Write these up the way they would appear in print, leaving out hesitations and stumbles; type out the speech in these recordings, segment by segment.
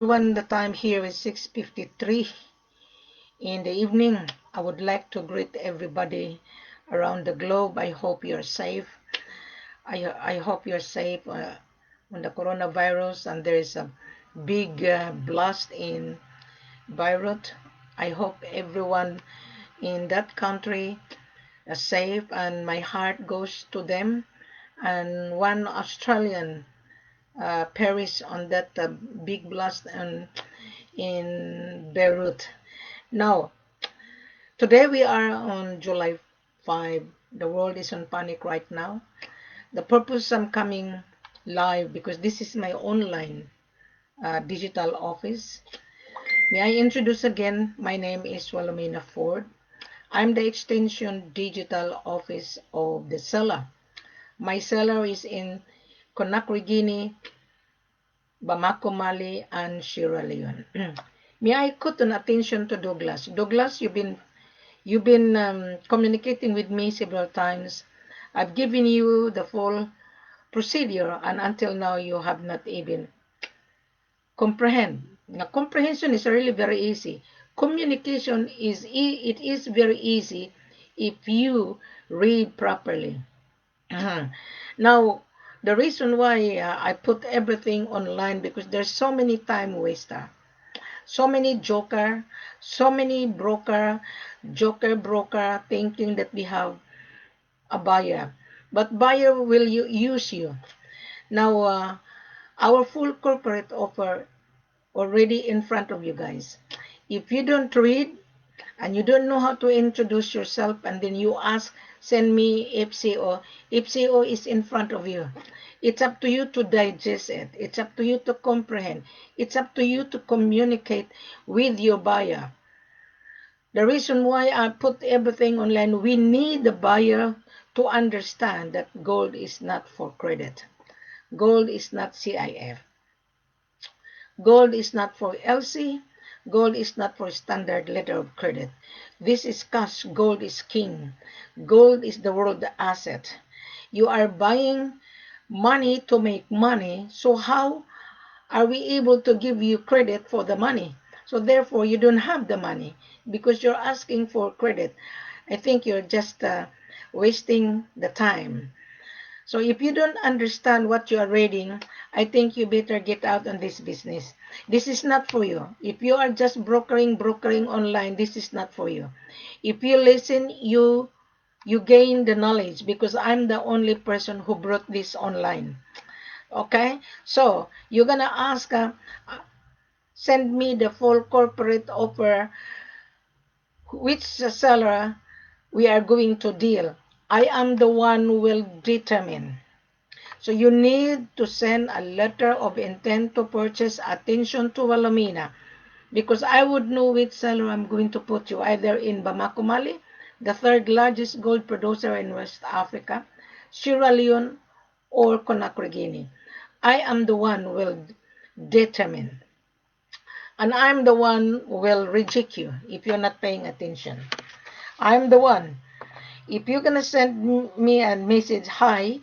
When the time here is 6:53 in the evening, I would like to greet everybody around the globe. I hope you're safe. I hope you're safe on the coronavirus, and there is a big blast in Beirut. I hope everyone in that country is safe, and my heart goes to them. And one Australian perished on that big blast in Beirut. Now, today we are on July 5. The world is on panic right now. The purpose I'm coming live because this is my online digital office. May I introduce again? My name is Wilhelmina Ford. I'm the extension digital office of the seller. My seller is in Conakry, Guinea, Bamako, Mali, and Sierra Leone. May I put an attention to Douglas? Douglas, you've been communicating with me several times. I've given you the full procedure, and until now you have not even comprehend. Now, comprehension is really very easy. Communication it is very easy if you read properly. Now, the reason why I put everything online because there's so many time waster, so many joker, so many broker thinking that we have a buyer, but buyer will use you. Now, our full corporate offer already in front of you guys. If you don't read and you don't know how to introduce yourself and then you ask, send me FCO, FCO is in front of you. It's up to you to digest it. It's up to you to comprehend. It's up to you to communicate with your buyer. The reason why I put everything online, we need the buyer to understand that gold is not for credit. Gold is not CIF. Gold is not for LC. Gold is not for standard letter of credit. This is cash. Gold is king. Gold is the world asset. You are buying money to make money. So how are we able to give you credit for the money? So therefore, you don't have the money because you're asking for credit. I think you're just wasting the time. So if you don't understand what you are reading, I think you better get out on this business. This is not for you. If you are just brokering online, this is not for you. If you listen, you gain the knowledge because I'm the only person who brought this online. Okay? So you're gonna ask, send me the full corporate offer, which seller we are going to deal. I am the one who will determine. So you need to send a letter of intent to purchase. Attention to Wilhelmina, because I would know which seller I'm going to put you, either in Bamako, Mali, the third largest gold producer in West Africa, Sierra Leone, or Conakry, Guinea. I am the one who will determine. And I'm the one who will reject you if you're not paying attention. I'm the one. If you're going to send me a message, hi,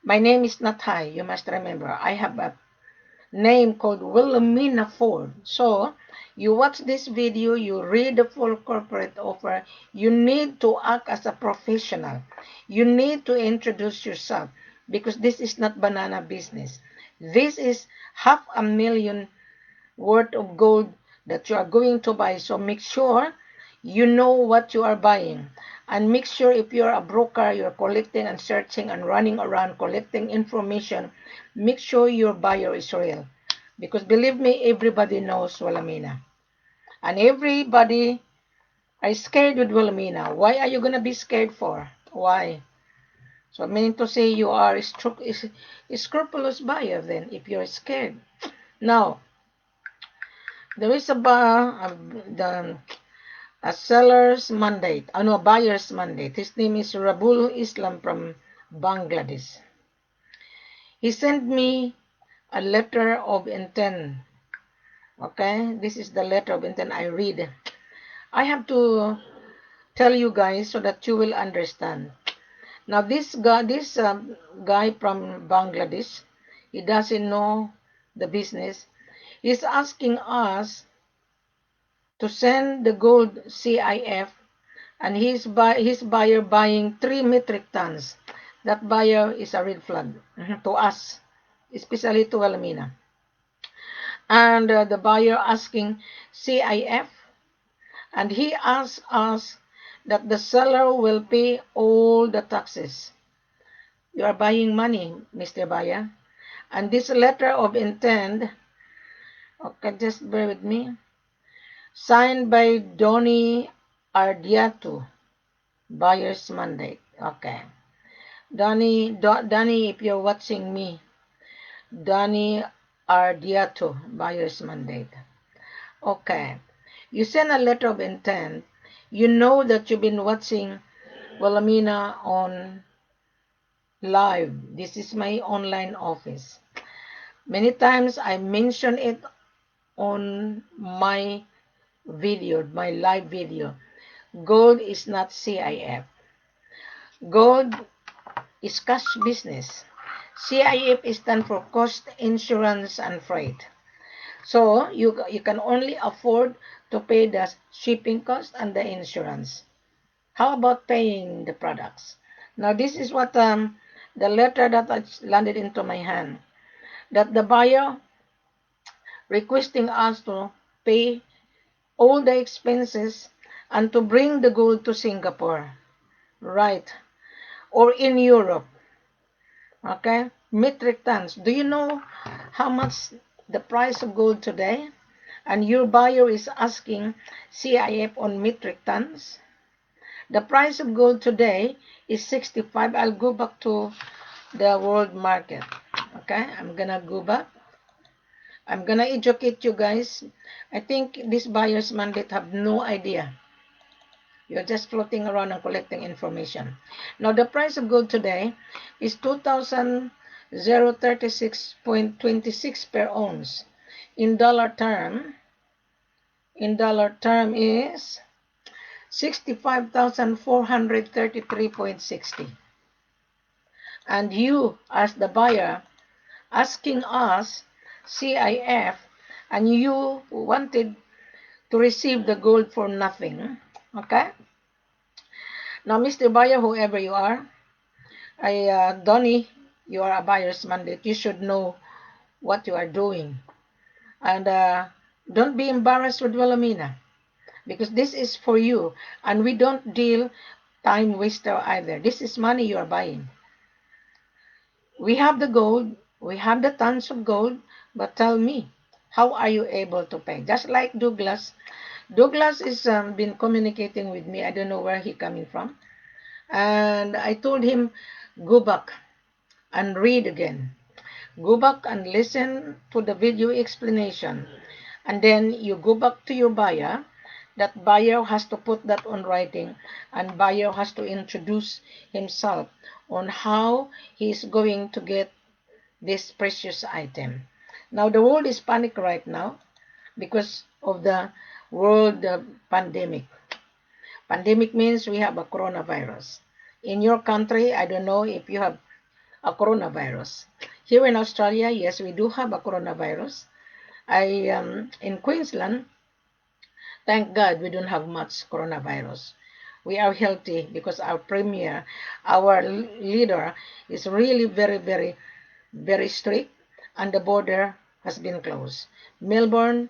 my name is not Hi, you must remember. I have a name called Wilhelmina Ford. So, you watch this video, you read the full corporate offer, you need to act as a professional. You need to introduce yourself because this is not banana business. This is $500,000 worth of gold that you are going to buy. So make sure you know what you are buying. And make sure if you're a broker, you're collecting and searching and running around collecting information, make sure your buyer is real. Because believe me, everybody knows Wilhelmina. And everybody are scared with Wilhelmina. Why are you going to be scared for? Why? So meaning to say you are a scrupulous buyer then if you're scared. Now, there is a seller's mandate, no, a buyer's mandate. His name is Rabul Islam from Bangladesh. He sent me a letter of intent. Okay, this is the letter of intent I read. I have to tell you guys so that you will understand. Now this guy from Bangladesh, he doesn't know the business. He's asking us to send the gold CIF, and his buyer buying 3 metric tons. That buyer is a red flag to us, especially to Wilhelmina. And the buyer asking CIF, and he asks us that the seller will pay all the taxes. You are buying money, Mr. Buyer. And this letter of intent, okay, just bear with me, signed by Donny Ardiatu, buyer's mandate. Okay. Donny, if you're watching me, Donny Ardiatu, buyer's mandate. Okay. You send a letter of intent. You know that you've been watching Wilhelmina on live. This is my online office. Many times I mention it on my video, my live video. Gold is not CIF. Gold is cash business. CIF stands for cost, insurance, and freight. So you can only afford to pay the shipping cost and the insurance. How about paying the products? Now this is what the letter that landed into my hand. That the buyer requesting us to pay all the expenses and to bring the gold to Singapore, right? Or in Europe, okay? Metric tons. Do you know how much the price of gold today? And your buyer is asking CIF on metric tons. The price of gold today is 65. I'll go back to the world market. Okay, I'm gonna go back. I'm gonna educate you guys. I think these buyers mandate have no idea. You're just floating around and collecting information. Now the price of gold today is 2,036.26 per ounce. In dollar term is 65,433.60. And you, as the buyer, asking us CIF, and you wanted to receive the gold for nothing. Okay? Now, Mr. Buyer, whoever you are, Donnie, you are a buyer's mandate. You should know what you are doing. And don't be embarrassed with Wilhelmina, because this is for you. And we don't deal time waster either. This is money you are buying. We have the gold. We have the tons of gold. But tell me, how are you able to pay? Just like Douglas. Douglas is been communicating with me. I don't know where he coming from. And I told him, go back and read again. Go back and listen to the video explanation. And then you go back to your buyer. That buyer has to put that on writing. And buyer has to introduce himself on how he is going to get this precious item. Now the world is panic right now because of the world pandemic. Pandemic means we have a coronavirus. In your country, I don't know if you have a coronavirus. Here in Australia, yes, we do have a coronavirus. In Queensland, thank God we don't have much coronavirus. We are healthy because our premier, our leader is really very, very, very strict, and the border has been closed. Melbourne,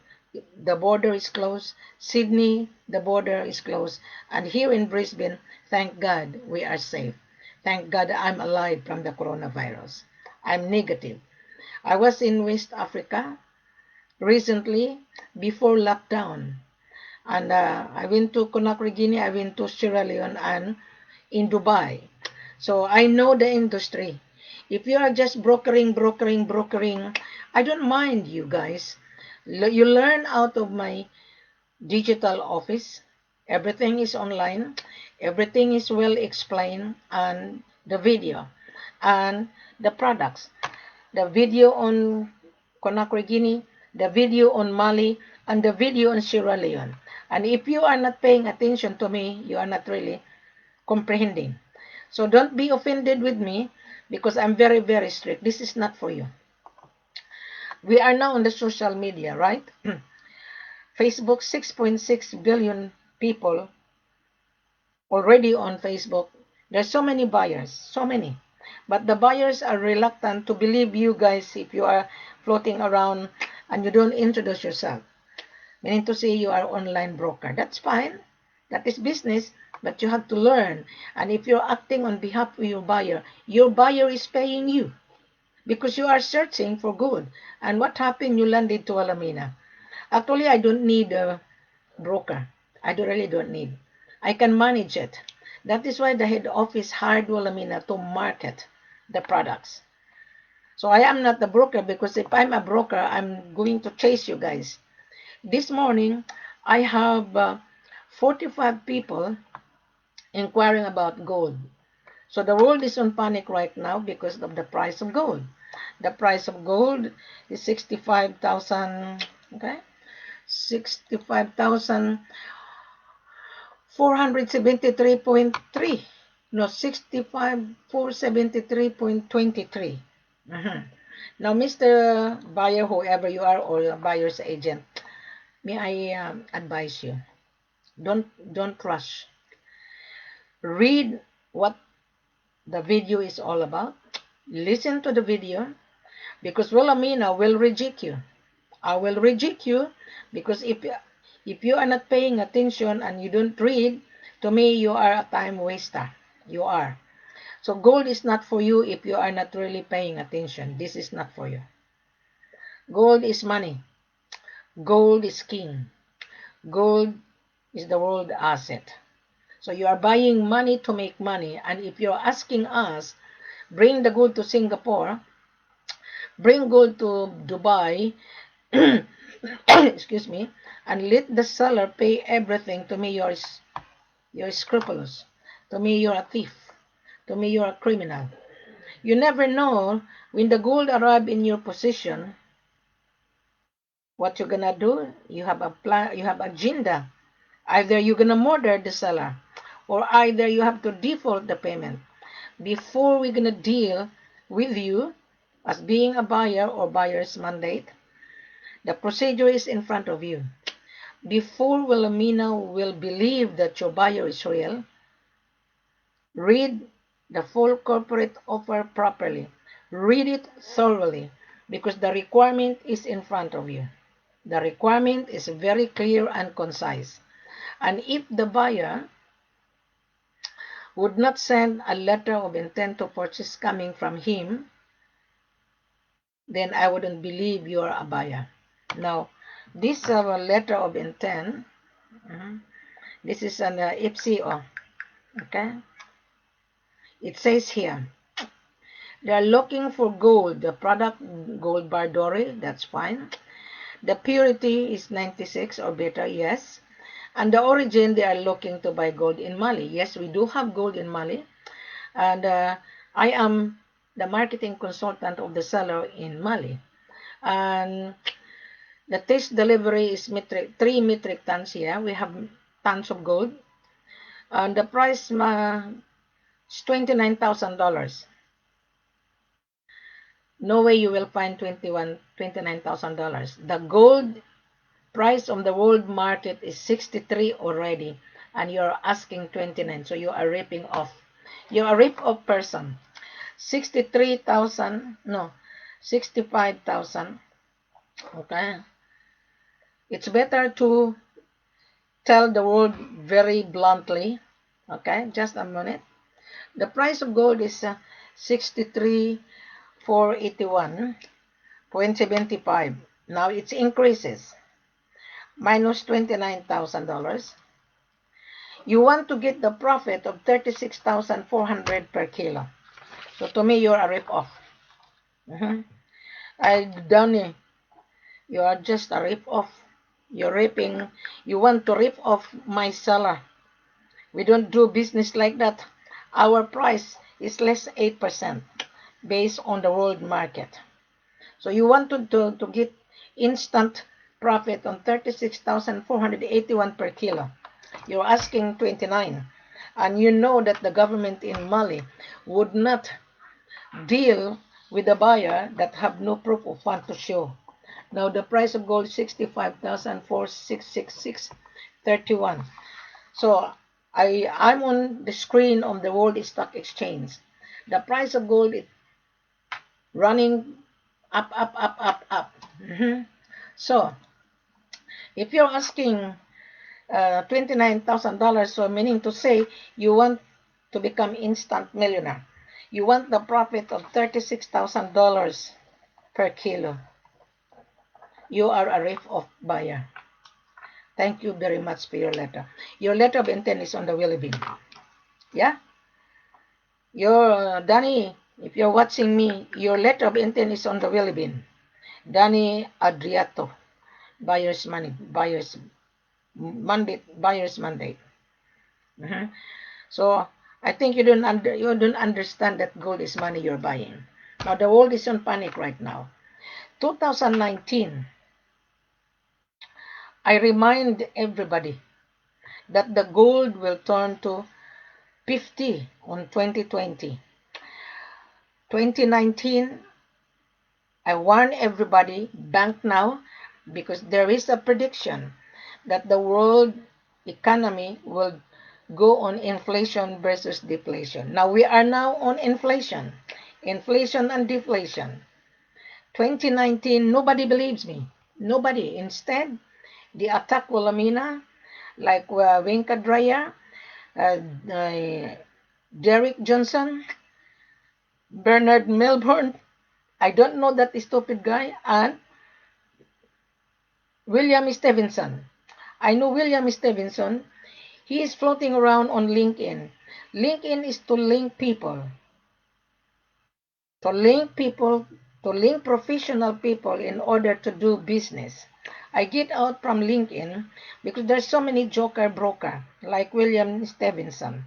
the border is closed. Sydney, the border is closed. And here in Brisbane, thank God we are safe. Thank God I'm alive from the coronavirus. I'm negative. I was in West Africa recently before lockdown. And I went to Conakry, Guinea, I went to Sierra Leone, and in Dubai. So I know the industry. If you are just brokering, I don't mind you guys. You learn out of my digital office. Everything is online. Everything is well explained, and the video and the products. The video on Conakry, Guinea, the video on Mali, and the video on Sierra Leone. And if you are not paying attention to me, you are not really comprehending. So don't be offended with me because I'm very, very strict. This is not for you. We are now on the social media, right? Facebook, 6.6 billion people already on Facebook. There's so many buyers, so many. But the buyers are reluctant to believe you guys if you are floating around and you don't introduce yourself. Meaning to say you are online broker. That's fine. That is business, but you have to learn. And if you're acting on behalf of your buyer is paying you because you are searching for good. And what happened? You landed to Wilhelmina. Actually, I don't need a broker. Really don't need. I can manage it. That is why the head office hired Wilhelmina to market the products. So I am not the broker, because if I'm a broker, I'm going to chase you guys. This morning, I have 45 people inquiring about gold. So the world is on panic right now because of the price of gold. The price of gold is 65,000, okay? 65,473.3. No, 65,473.23. Now, Mr. Buyer, whoever you are, or your buyer's agent, may I advise you, don't rush. Read what the video is all about. Listen to the video, because Wilhelmina will reject you. I will reject you, because if you are not paying attention and you don't read, to me you are a time waster. You are. So gold is not for you if you are not really paying attention. This is not for you. Gold is money. Gold is king. Gold is the world asset. So you are buying money to make money. And if you're asking us, bring the gold to Singapore, bring gold to Dubai, excuse me, and let the seller pay everything, to me you're scrupulous. To me you're a thief. To me you're a criminal. You never know when the gold arrive in your possession, what you're gonna do. You have a plan, you have agenda. Either you're gonna murder the seller, or either you have to default the payment. Before we're gonna deal with you as being a buyer or buyer's mandate, the procedure is in front of you. Before Wilhelmina will believe that your buyer is real, read the full corporate offer properly. Read it thoroughly, because the requirement is in front of you. The requirement is very clear and concise. And if the buyer would not send a letter of intent to purchase coming from him, then I wouldn't believe you are a buyer. Now, this letter of intent, this is an IPCO, okay? It says here, they are looking for gold, the product gold bar doré, that's fine. The purity is 96 or better, yes. And the origin, they are looking to buy gold in Mali. Yes, we do have gold in Mali. And I am the marketing consultant of the seller in Mali. And the test delivery is 3 metric tons here. We have tons of gold. And the price is $29,000. No way you will find $29,000. The gold price on the world market is 63 already, and you're asking 29. So you are ripping off. You're a rip-off person. 63,000, no, 65,000. Okay. It's better to tell the world very bluntly. Okay, just a minute. The price of gold is 63,481.75. Now it increases, minus $29,000. You want to get the profit of 36,400 per kilo. So to me, you're a rip-off. Donnie, you are just a rip-off. You're ripping. You want to rip off my seller. We don't do business like that. Our price is less 8% based on the world market. So you want to get instant profit on 36,481 per kilo. You're asking 29. And you know that the government in Mali would not deal with a buyer that have no proof of fund to show. Now the price of gold 65,4666.31. So I'm on the screen of the World Stock Exchange. The price of gold is running up, up, up, up, up. So if you're asking $29,000, so meaning to say you want to become instant millionaire. You want the profit of $36,000 per kilo. You are a rip-off buyer. Thank you very much for your letter. Your letter of intent is on the Willy Bean. Yeah? Your Danny, if you're watching me, your letter of intent is on the Willy Bean. Danny Adriato, buyer's money, buyer's mandate, buyer's mandate. So I think you don't understand that gold is money you're buying. Now the world is in panic right now. 2019, I remind everybody that the gold will turn to 50 on 2020. 2019, I warn everybody, bank now, because there is a prediction that the world economy will go on inflation versus deflation. Now we are now on inflation and deflation. 2019, nobody believes me. Nobody. Instead, they attack Wilhelmina, like Winka Dreyer, Derek Johnson, Bernard Milburn. I don't know that stupid guy, and William Stevenson. I know William Stevenson. He is floating around on LinkedIn. LinkedIn is to link people. To link people, to link professional people in order to do business. I get out from LinkedIn because there's so many joker broker like William Stevenson.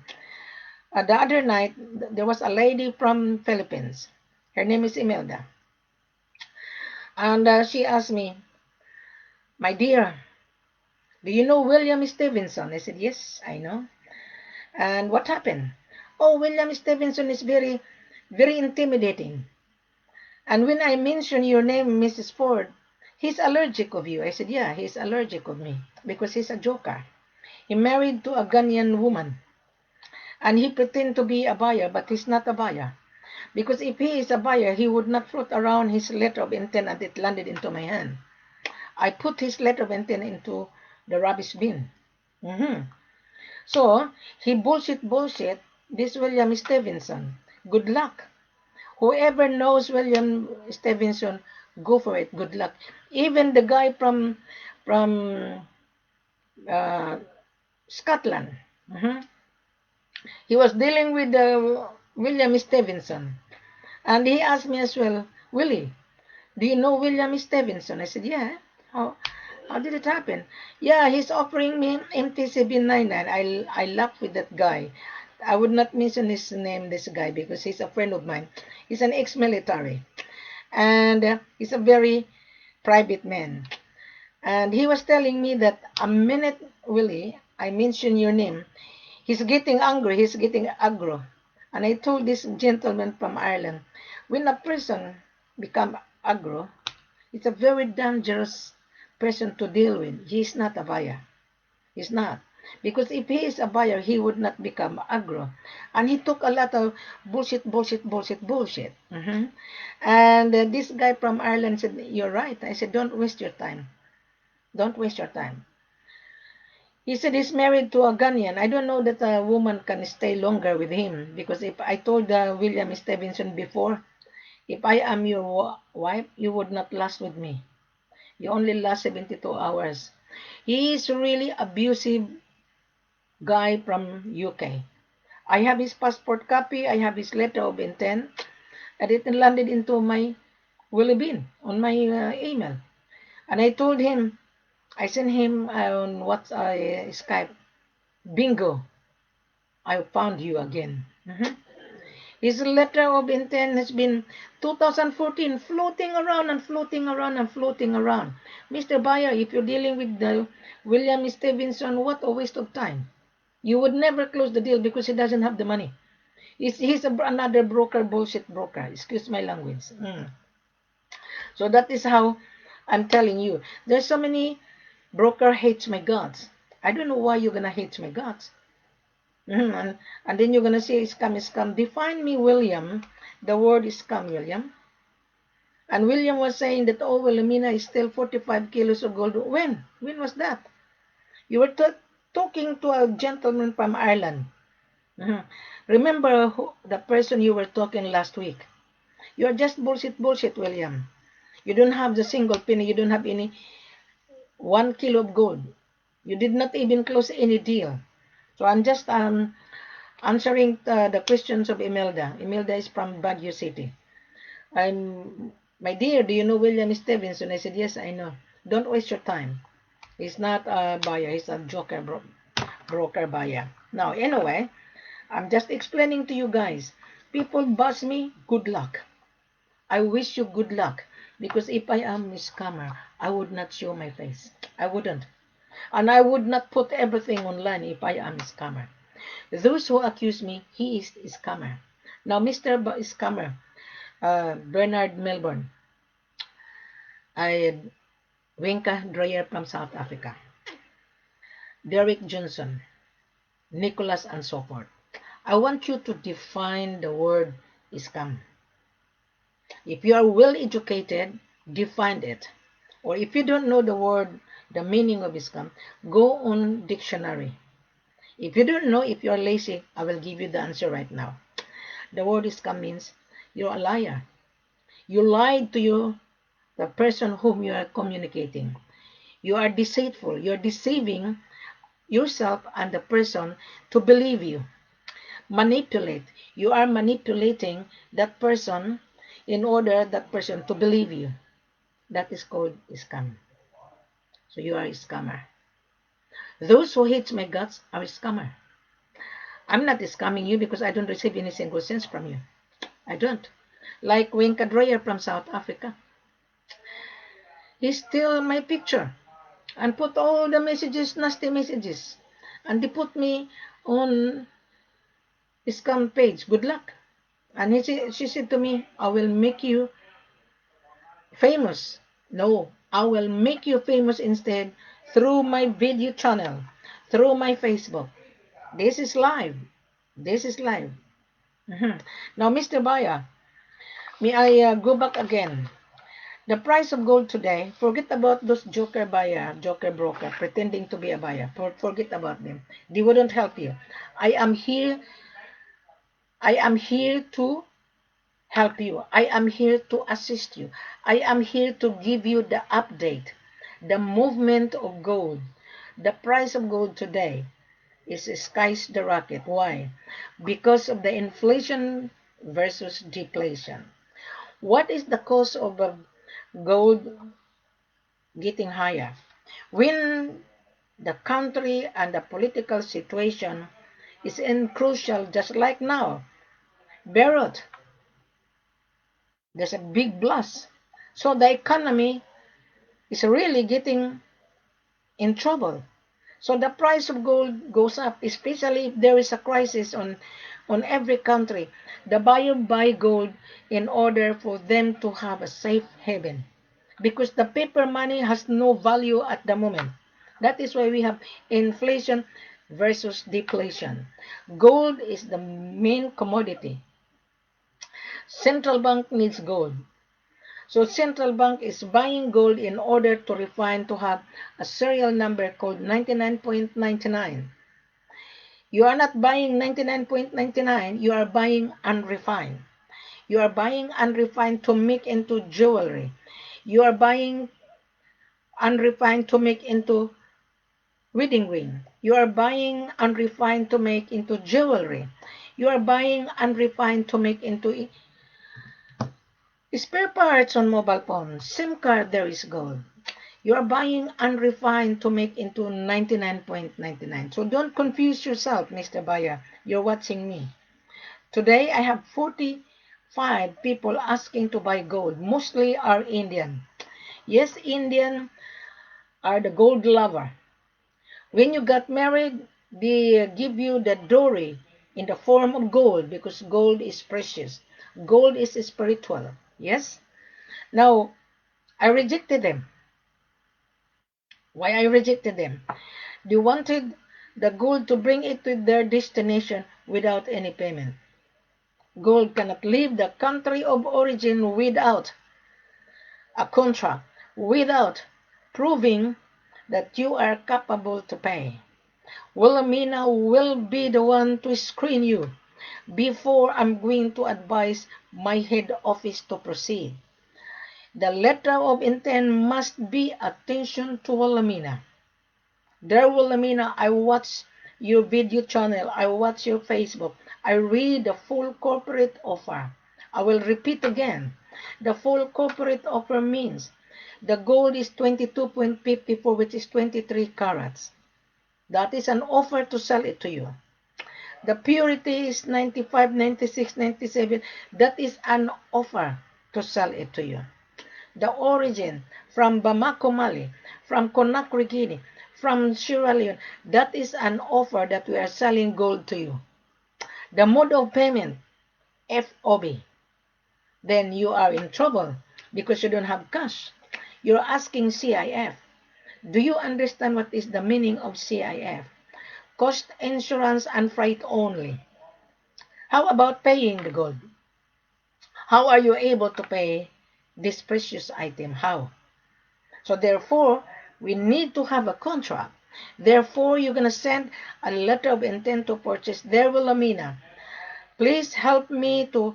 The other night, there was a lady from Philippines. Her name is Imelda. And she asked me, my dear, do you know William Stevenson? I said, yes, I know. And what happened? Oh, William Stevenson is very, very intimidating. And when I mentioned your name, Mrs. Ford, he's allergic of you. I said, yeah, he's allergic of me because he's a joker. He married to a Ghanaian woman. And he pretend to be a buyer, but he's not a buyer. Because if he is a buyer, he would not float around his letter of intent and it landed into my hand. I put his letter of intent into the rubbish bin. So, he bullshit. This William Stevenson. Good luck. Whoever knows William Stevenson, go for it. Good luck. Even the guy from Scotland. He was dealing with William Stevenson. And he asked me as well, Willie, do you know William Stevenson? I said, yeah. How did it happen? Yeah, he's offering me MT799. I laughed with that guy. I would not mention his name, this guy, because he's a friend of mine. He's an ex-military. And he's a very private man. And he was telling me that a minute, Willie, I mentioned your name, he's getting angry, he's getting aggro. And I told this gentleman from Ireland, when a person becomes aggro, it's a very dangerous person to deal with. He's not a buyer. He's not. Because if he is a buyer, he would not become aggro. And he took a lot of bullshit. And this guy from Ireland said, you're right. I said, don't waste your time. Don't waste your time. He said he's married to a Ghanaian. I don't know that a woman can stay longer with him. Because if I told William Stevenson before, if I am your wife, you would not last with me. You only last 72 hours. He is really abusive guy from UK. I have his passport copy. I have his letter of intent. And it landed into my Willy Bean on my email. And I told him, I sent him on Skype, bingo, I found you again. His letter of intent has been 2014, floating around. Mr. Buyer, if you're dealing with William Stevenson, what a waste of time. You would never close the deal because he doesn't have the money. He's another broker, bullshit broker. Excuse my language. So that is how I'm telling you, there's so many broker hates my guts. I don't know why you're gonna hate my guts. And then you're gonna say scam, scam. Define me, William. The word is scam, William. And William was saying that, oh, Wilhelmina is still 45 kilos of gold. When? When was that? You were talking to a gentleman from Ireland. Mhm. Remember the person you were talking last week. You are just bullshit, William. You don't have the single penny. You don't have any 1 kilo of gold. You did not even close any deal. So I'm just answering the questions of Imelda. Imelda is from Baguio City. My dear, do you know William Stevenson? I said, yes, I know. Don't waste your time. He's not a buyer. He's a broker buyer. Now, anyway, I'm just explaining to you guys. People buzz me, good luck. I wish you good luck. Because if I am a scammer, I would not show my face. I wouldn't. And I would not put everything online if I am a scammer. Those who accuse me, he is a scammer. Now, Mr. Scammer, Bernard Melbourne, Winka Dreyer from South Africa, Derek Johnson, Nicholas, and so forth. I want you to define the word scam. If you are well educated, define it. Or if you don't know the word, the meaning of scam, go on dictionary. If you don't know, if you're lazy, I will give you the answer right now. The word scam means you're a liar. You lied to the person whom you are communicating. You are deceitful. You're deceiving yourself and the person to believe you. Manipulate. You are manipulating that person in order that person to believe you. That is called scam. So you are a scammer. Those who hate my guts are a scammer. I'm not scamming you because I don't receive any single cents from you. I don't. Like Winka Dreyer from South Africa. He steal my picture and put all the messages, nasty messages. And they put me on scam page. Good luck. And she said to me, I will make you famous. No, I will make you famous instead through my video channel, through my Facebook. This is live. This is live. Now, Mr. Buyer, may I go back again? The price of gold today, forget about those joker buyer, joker broker, pretending to be a buyer. Forget about them. They wouldn't help you. I am here to help you. I am here to assist you. I am here to give you the update, the movement of gold. The price of gold today is skies the rocket. Why? Because of the inflation versus deflation. What is the cause of gold getting higher? When the country and the political situation is in crucial, just like now, Beirut, there's a big blast. So the economy is really getting in trouble. So the price of gold goes up, especially if there is a crisis on every country. The buyer buy gold in order for them to have a safe haven. Because the paper money has no value at the moment. That is why we have inflation versus deflation. Gold is the main commodity. Central bank needs gold. So central bank is buying gold in order to refine to have a serial number called 99.99. You are not buying 99.99, you are buying unrefined. You are buying unrefined to make into jewelry. You are buying unrefined to make into wedding ring. You are buying unrefined to make into jewelry. You are buying unrefined to make into spare parts on mobile phones. SIM card, there is gold. You are buying unrefined to make into 99.99. So don't confuse yourself, Mr. Buyer. You're watching me. Today, I have 45 people asking to buy gold. Mostly are Indian. Yes, Indian are the gold lover. When you got married, they give you the dowry in the form of gold because gold is precious. Gold is spiritual. Yes? Now, I rejected them. Why I rejected them? They wanted the gold to bring it to their destination without any payment. Gold cannot leave the country of origin without a contract, without proving that you are capable to pay. Wilhelmina will be the one to screen you before I'm going to advise my head office to proceed. The letter of intent must be attention to Wilhelmina. Dear Wilhelmina, I watch your video channel, I watch your Facebook, I read the full corporate offer. I will repeat again. The full corporate offer means the gold is 22.54, which is 23 carats. That is an offer to sell it to you. The purity is 95, 96, 97. That is an offer to sell it to you. The origin from Bamako, Mali, from Conakry, Guinea, from Sierra Leone, that is an offer that we are selling gold to you. The mode of payment, FOB. Then you are in trouble because you don't have cash. You're asking CIF. Do you understand what is the meaning of CIF? Cost, insurance, and freight only. How about paying the gold? How are you able to pay this precious item? How? So therefore, we need to have a contract. Therefore, you're going to send a letter of intent to purchase. Dear Wilhelmina, please help me to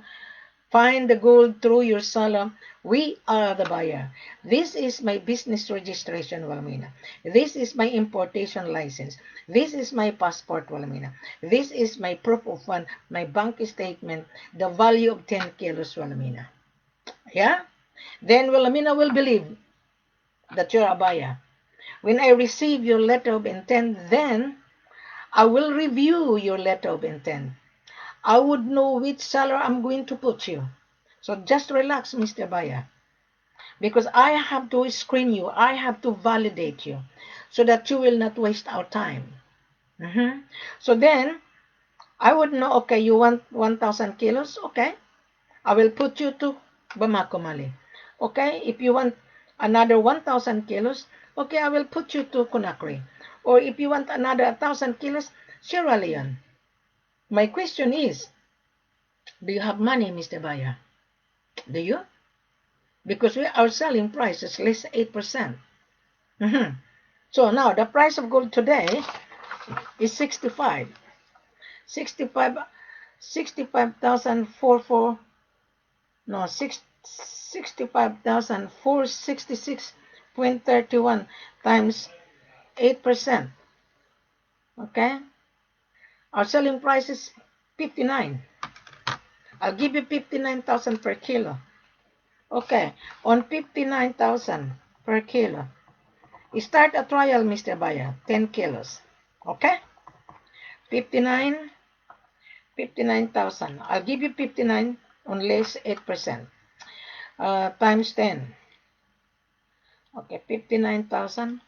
find the gold through your seller. We are the buyer. This is my business registration, Wilhelmina. This is my importation license. This is my passport, Wilhelmina. This is my proof of fund, my bank statement, the value of 10 kilos, Wilhelmina. Yeah? Then Wilhelmina will believe that you're a buyer. When I receive your letter of intent, then I will review your letter of intent. I would know which seller I'm going to put you. So just relax, Mr. Buyer. Because I have to screen you. I have to validate you so that you will not waste our time. So then, I would know, okay, you want 1,000 kilos? Okay. I will put you to Bamako, Mali. Okay, if you want another 1,000 kilos, okay, I will put you to Conakry. Or if you want another 1,000 kilos, Sierra Leone. My question is, do you have money, Mr. Buyer? Do you? Because our selling price is less 8%. So now the price of gold today is 65. 65,044, no, 65,466.31 times 8%. Okay? Our selling price is 59. I'll give you 59,000 per kilo. Okay, on 59,000 per kilo, start a trial, Mr. Buyer, 10 kilos. Okay? 59,000. I'll give you 59 on less 8%. Times 10. Okay, 59,000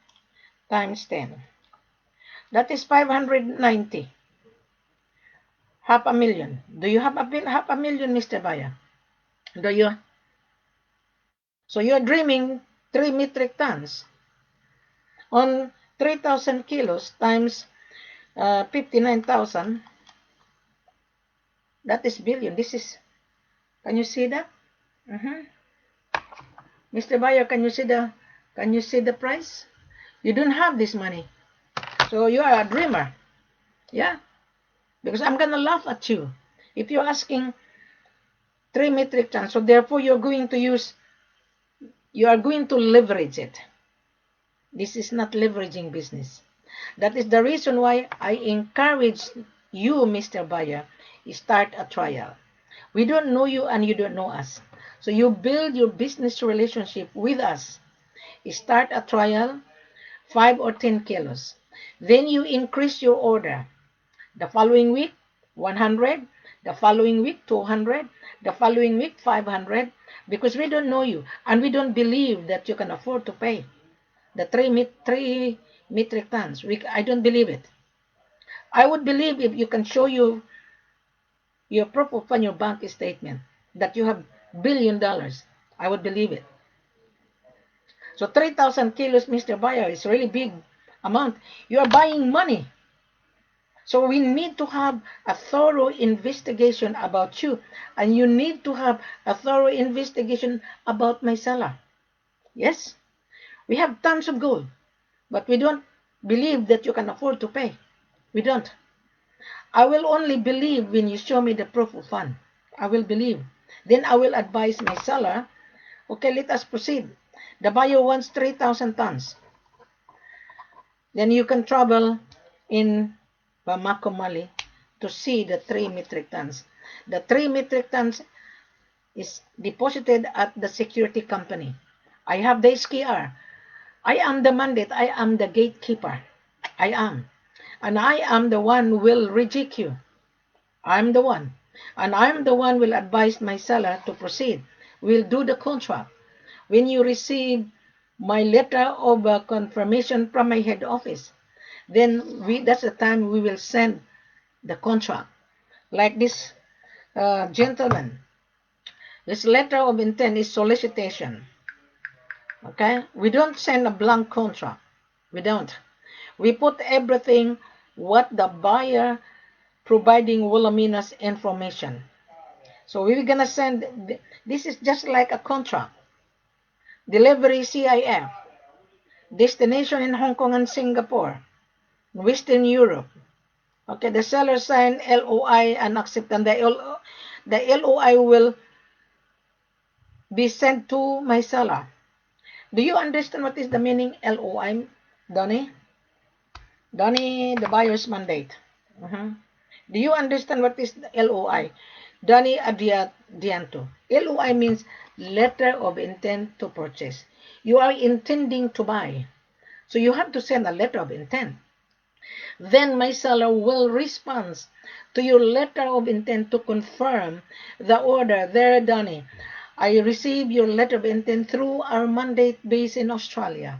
times 10. That is 590. Half a million. Do you have half a million, Mr. Buyer? Do you? So you're dreaming 3 metric tons. On 3,000 kilos times 59,000, that is billion. This is, can you see that? Mr. Buyer, can you see the price? You don't have this money. So you are a dreamer. Yeah? Because I'm gonna laugh at you. If you're asking 3 metric tons, so therefore you are going to leverage it. This is not leveraging business. That is the reason why I encourage you, Mr. Buyer, start a trial. We don't know you and you don't know us. So you build your business relationship with us. Start a trial, 5 or 10 kilos. Then you increase your order. The following week, 100. The following week, 200. The following week, 500. Because we don't know you and we don't believe that you can afford to pay the 3 metric tons. I don't believe it. I would believe if you can show you your proof of fund, your bank statement, that you have $1 billion. I would believe it. So 3,000 kilos, Mr. Buyer, is really big amount. You are buying money. So we need to have a thorough investigation about you, and you need to have a thorough investigation about my seller. Yes, we have tons of gold, but we don't believe that you can afford to pay. We don't. I will only believe when you show me the proof of fund. I will believe. Then I will advise my seller, okay, let us proceed. The buyer wants 3,000 tons. Then you can travel in Bamako, Mali to see the 3 metric tons. The 3 metric tons is deposited at the security company. I have the SKR. I am the mandate. I am the gatekeeper. I am. And I am the one who will reject you. I'm the one. And I'm the one who will advise my seller to proceed. We'll do the contract. When you receive my letter of confirmation from my head office, then that's the time we will send the contract. Like this gentleman, this letter of intent is solicitation. Okay? We don't send a blank contract. We don't. We put everything what the buyer providing Wilhelmina's information. So we're gonna send, this is just like a contract. Delivery CIF, destination in Hong Kong and Singapore, Western Europe. Okay, the seller sign LOI and accept, and the LOI will be sent to my seller. Do you understand what is the meaning LOI, Donnie? Donnie, the buyer's mandate. Do you understand what is LOI? Donnie Adianto. LOI means letter of intent to purchase. You are intending to buy. So you have to send a letter of intent. Then my seller will respond to your letter of intent to confirm the order. There, Donnie, I received your letter of intent through our mandate base in Australia.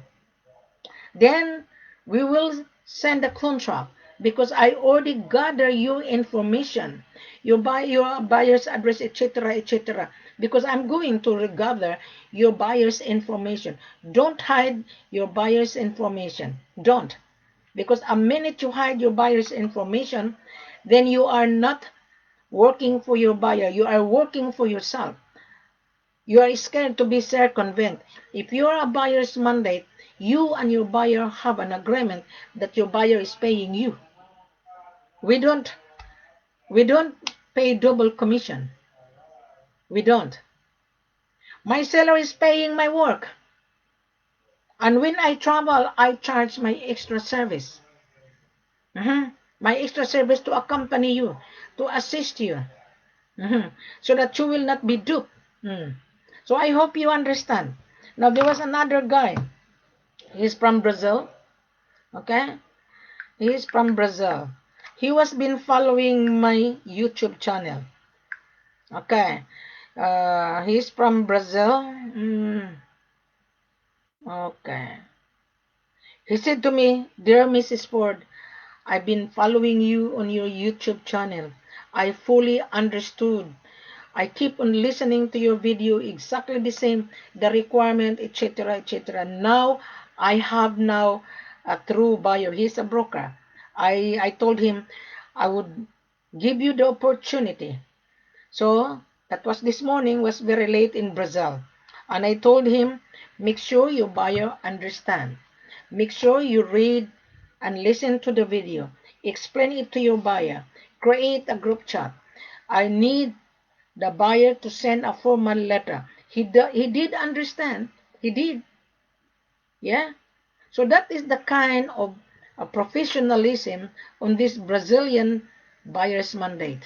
Then we will send a contract because I already gather your information, your buyer's address, etc., etc. Because I'm going to gather your buyer's information. Don't hide your buyer's information. Don't. Because a minute you hide your buyer's information, then you are not working for your buyer. You are working for yourself. You are scared to be circumvent. If you are a buyer's mandate, you and your buyer have an agreement that your buyer is paying you. We don't pay double commission. We don't. My seller is paying my work. And when I travel, I charge my extra service. My extra service to accompany you, to assist you, so that you will not be duped. So I hope you understand. Now there was another guy. He's from Brazil. Okay? He's from Brazil. He was been following my YouTube channel. Okay. He's from Brazil. Okay. He said to me, "Dear Mrs. Ford, I've been following you on your YouTube channel. I fully understood. I keep on listening to your video exactly the same, the requirement, etc., etc. Now, I have now a true buyer. He's a broker. I told him I would give you the opportunity." So, that was this morning, was very late in Brazil. And I told him, make sure your buyer understand. Make sure you read and listen to the video. Explain it to your buyer. Create a group chat. I need the buyer to send a formal letter. He did understand. He did. Yeah. So that is the kind of professionalism on this Brazilian buyer's mandate.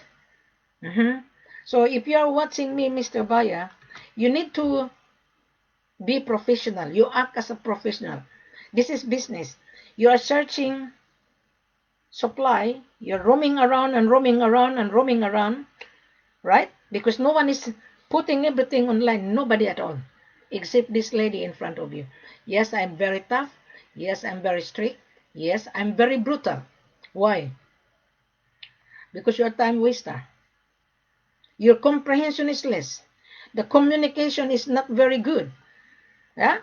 So if you are watching me, Mr. Buyer, you need to be professional. You act as a professional. This is business. You are searching supply. You're roaming around and roaming around and roaming around, right? Because no one is putting everything online. Nobody at all, except this lady in front of you. Yes, I'm very tough. Yes, I'm very strict. Yes, I'm very brutal. Why? Because you're a time waster. Your comprehension is less. The communication is not very good. Yeah?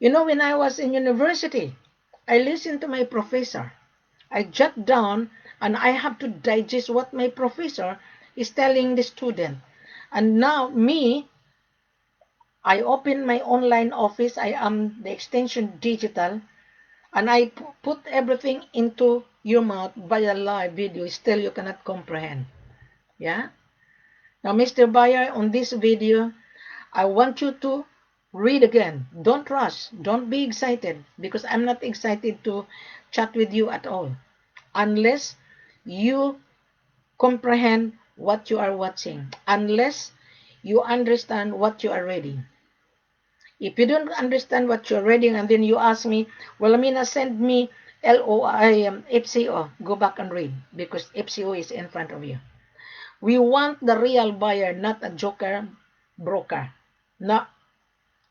When I was in university, I listened to my professor. I jot down and I have to digest what my professor is telling the student. And now I open my online office. I am the extension digital, and I put everything into your mouth via live video. Still, you cannot comprehend. Yeah. Now, Mr. Buyer, on this video, I want you to read again. Don't rush. Don't be excited, because I'm not excited to chat with you at all unless you comprehend what you are watching, unless you understand what you are reading. If you don't understand what you're reading and then you ask me, well, Amina, send me LOI FCO, go back and read, because FCO is in front of you. We want the real buyer, not a joker broker. No,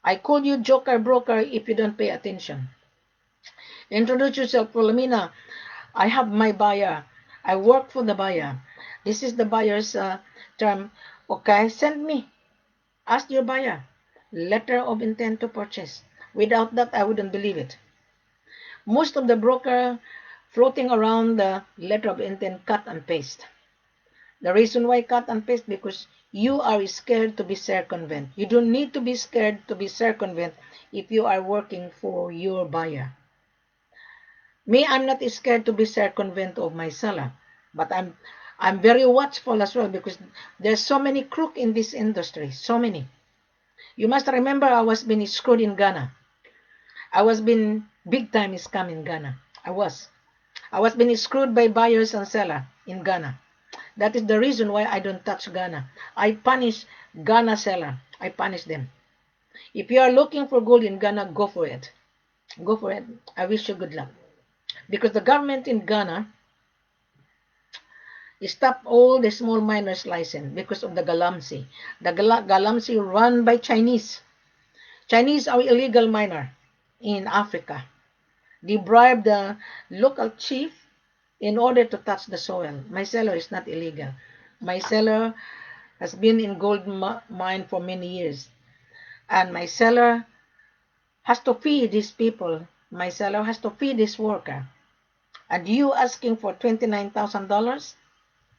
I call you joker broker if you don't pay attention. Introduce yourself, Wilhelmina. I have my buyer. I work for the buyer. This is the buyer's term. Okay, send me. Ask your buyer. Letter of intent to purchase. Without that, I wouldn't believe it. Most of the broker floating around the letter of intent, cut and paste. The reason why cut and paste, because you are scared to be circumvent. You don't need to be scared to be circumvent if you are working for your buyer. Me, I'm not scared to be circumvent of my seller, but I'm very watchful as well, because there's so many crook in this industry, so many. You must remember, I was being screwed in Ghana. I was being big time scam in Ghana. I was being screwed by buyers and seller in Ghana. That is the reason why I don't touch Ghana. I punish Ghana seller. I punish them. If you are looking for gold in Ghana, go for it. Go for it. I wish you good luck. Because the government in Ghana stopped all the small miners license because of the galamsey. The galamsey run by Chinese. Chinese are illegal miner in Africa. They bribe the local chief in order to touch the soil. My seller is not illegal. My seller has been in gold mine for many years. And my seller has to feed these people. My seller has to feed this worker. And you asking for $29,000?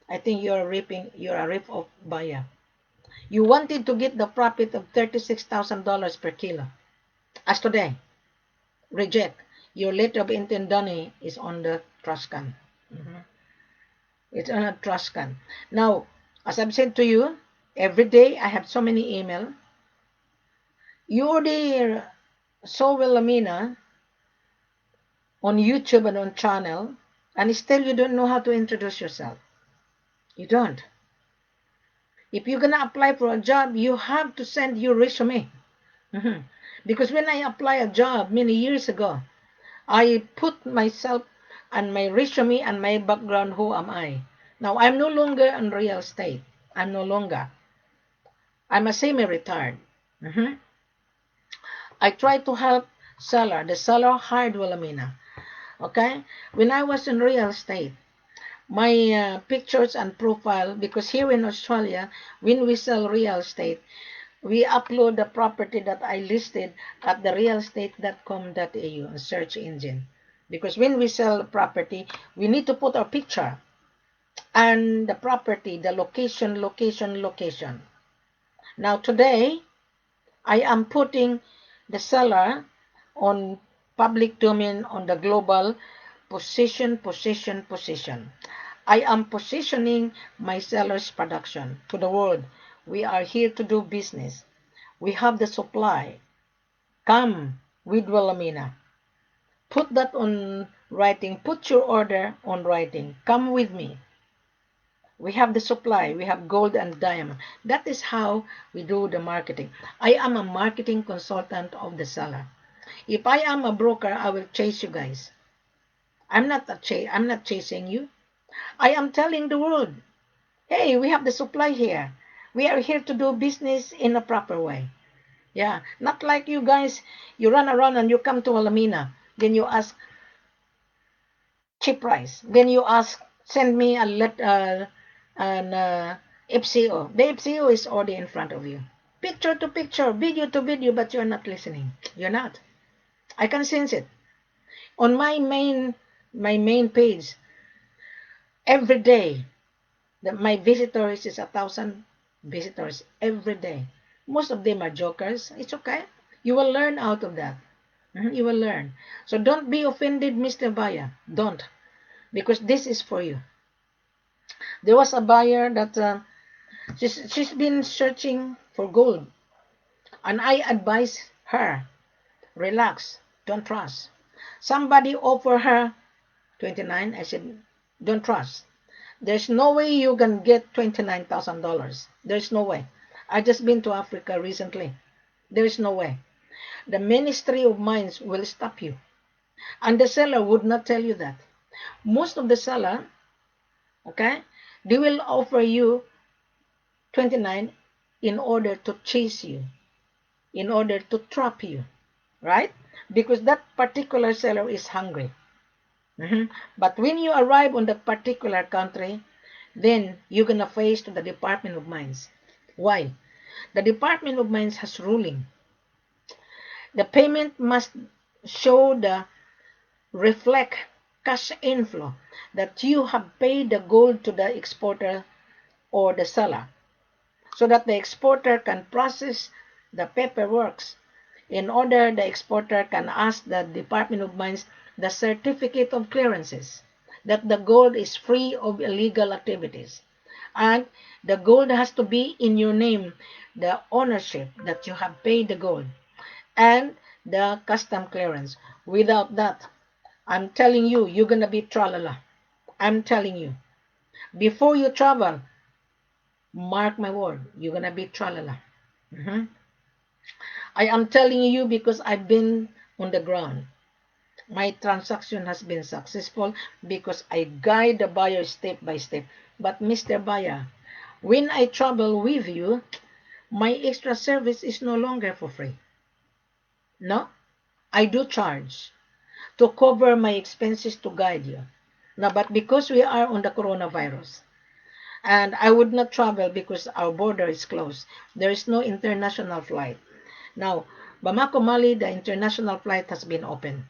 I think you're a rip-off buyer. You wanted to get the profit of $36,000 per kilo. As today, reject. Your letter of intent Donny is on the trash can. It's on a trash can. Now, as I've said to you, every day I have so many email. You already saw Wilhelmina on YouTube and on channel, and still you don't know how to introduce yourself. You don't. If you're gonna apply for a job, you have to send your resume. Because when I apply a job many years ago, I put myself and my resume and my background, who am I? Now, I'm no longer in real estate. I'm no longer. I'm a semi-retired. I try to help seller. The seller hired Wilhelmina. Okay? When I was in real estate, my pictures and profile, because here in Australia, when we sell real estate, we upload the property that I listed at the realestate.com.au, a search engine. Because when we sell property, we need to put our picture and the property, the location. Now today, I am putting the seller on public domain on the global position. I am positioning my seller's production to the world. We are here to do business. We have the supply. Come with Wilhelmina. Put that on writing. Put your order on writing. Come with me. We have the supply. We have gold and diamond. That is how we do the marketing. I am a marketing consultant of the seller. If I am a broker, I will chase you guys. I'm not chasing you. I am telling the world, hey, we have the supply here. We are here to do business in a proper way. Yeah, not like you guys, you run around and you come to Wilhelmina. Then you ask cheap price. Then you ask, send me an FCO. The FCO is already in front of you. Picture to picture, video to video, but you're not listening. You're not. I can sense it. On my main page, every day, my visitors is 1,000 visitors every day. Most of them are jokers. It's okay. You will learn out of that. You will learn. So don't be offended, Mr. Buyer. Don't. Because this is for you. There was a buyer that she's been searching for gold. And I advise her, relax, don't trust. Somebody offer her 29. I said, don't trust. There's no way you can get $29,000. There's no way. I just been to Africa recently. There is no way. The Ministry of Mines will stop you. And the seller would not tell you that. Most of the seller, okay, they will offer you 29 in order to chase you, in order to trap you, right? Because that particular seller is hungry. But when you arrive on that particular country, then you're going to face to the Department of Mines. Why? The Department of Mines has ruling. The payment must show the reflect cash inflow that you have paid the gold to the exporter or the seller, so that the exporter can process the paperwork. In order, the exporter can ask the Department of Mines the certificate of clearances that the gold is free of illegal activities. And the gold has to be in your name, the ownership that you have paid the gold, and the custom clearance. Without that, I'm telling you, you're going to be tralala. I'm telling you. Before you travel, mark my word, you're going to be tralala. I am telling you because I've been on the ground. My transaction has been successful because I guide the buyer step by step. But Mr. Buyer, when I travel with you, my extra service is no longer for free. No, I do charge to cover my expenses to guide you. Now, but because we are on the coronavirus, and I would not travel because our border is closed, there is no international flight. Now, Bamako, Mali, the international flight has been open.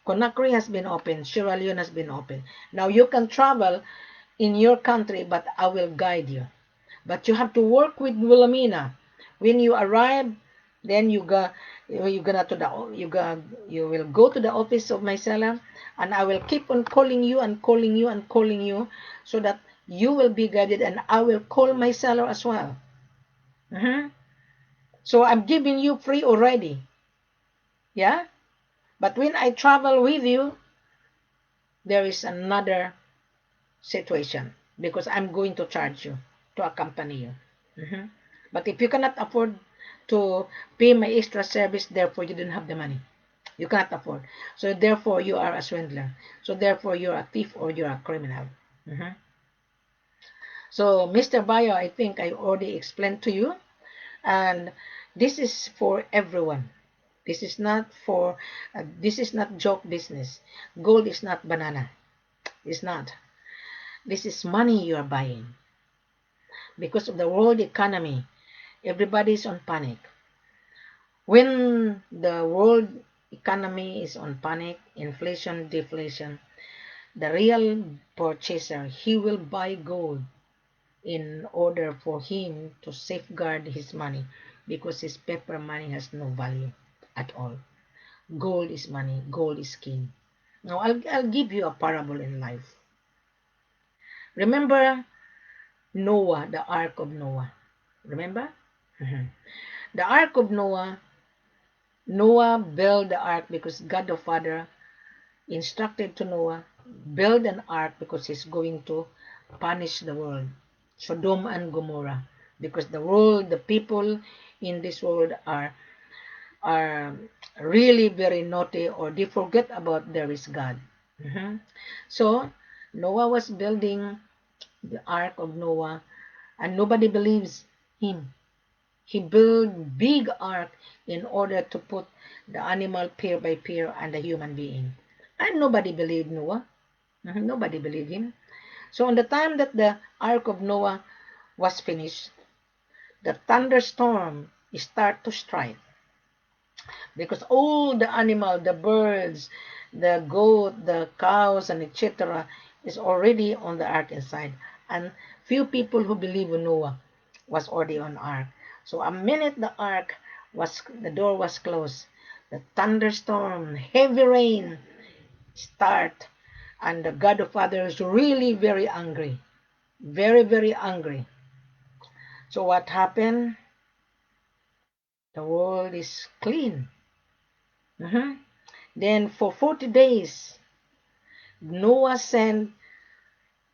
Conakry has been open. Sierra Leone has been open. Now, you can travel in your country, but I will guide you. But you have to work with Wilhelmina. When you arrive, then you will go to the office of my seller, and I will keep on calling you and calling you and calling you, so that you will be guided, and I will call my seller as well. So I'm giving you free already. Yeah? But when I travel with you, there is another situation, because I'm going to charge you to accompany you. But if you cannot afford to pay my extra service, therefore you didn't have the money. You cannot afford. So therefore you are a swindler. So therefore you're a thief or you're a criminal. So Mr. Bayo, I think I already explained to you. And this is for everyone. This is not joke business. Gold is not banana. It's not. This is money you are buying. Because of the world economy, everybody is on panic. When the world economy is on panic, inflation, deflation, the real purchaser, he will buy gold in order for him to safeguard his money, because his paper money has no value at all. Gold is money. Gold is king. Now, I'll give you a parable in life. Remember Noah, the Ark of Noah. Remember? The Ark of Noah, Noah built the ark because God the Father instructed to Noah, build an ark because he's going to punish the world, Sodom and Gomorrah, because the people in this world are really very naughty, or they forget about there is God. So Noah was building the Ark of Noah, and nobody believes him. He built big ark in order to put the animal pair by pair and the human being. And nobody believed Noah. Nobody believed him. So on the time that the Ark of Noah was finished, the thunderstorm started to strike. because all the animal, the birds, the goat, the cows, and etc. is already on the ark inside. And few people who believe in Noah was already on ark. So a minute the door was closed, the thunderstorm, heavy rain start, and the God the Father is really very angry, very very angry. So what happened? The world is clean. Mhm. Then for 40 days, Noah sent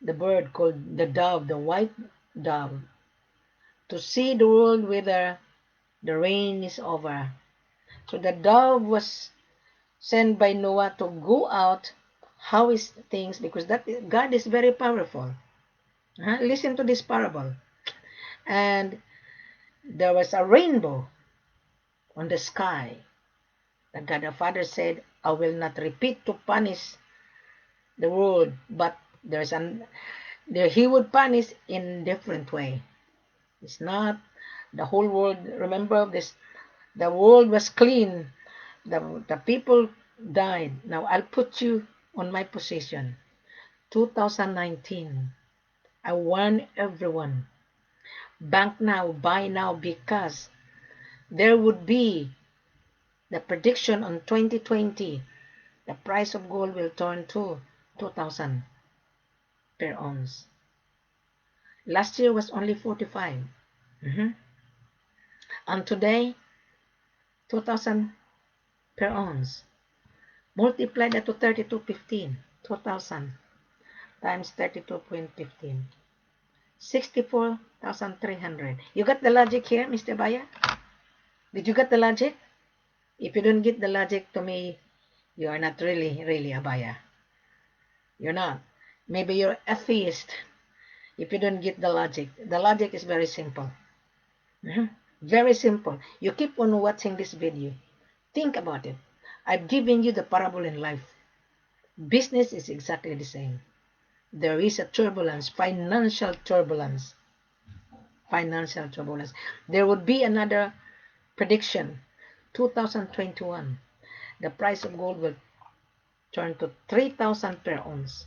the bird called the dove, the white dove, to see the world whether the rain is over. So the dove was sent by Noah to go out, how is things, because that God is very powerful. Listen to this parable. And there was a rainbow on the sky. The God the Father said, I will not repeat to punish the world, but he would punish in different way. It's not the whole world. Remember this, the world was clean, the people died. Now I'll put you on my position. 2019, I warn everyone, bank now, buy now, because there would be the prediction on 2020, the price of gold will turn to 2,000 per ounce. Last year was only 45. Mhm. And today, 2,000 per ounce. Multiply that to 32.15. 2,000 times 32.15. 64,300. You got the logic here, Mr. Baya? Did you get the logic? If you don't get the logic, to me, you are not really, really a Baya. You're not. Maybe you're atheist if you don't get the logic. The logic is very simple. Very simple. You keep on watching this video. Think about it. I've given you the parable in life. Business is exactly the same. There is a turbulence, financial turbulence. Financial turbulence. There would be another prediction. 2021, the price of gold will turn to 3,000 per ounce.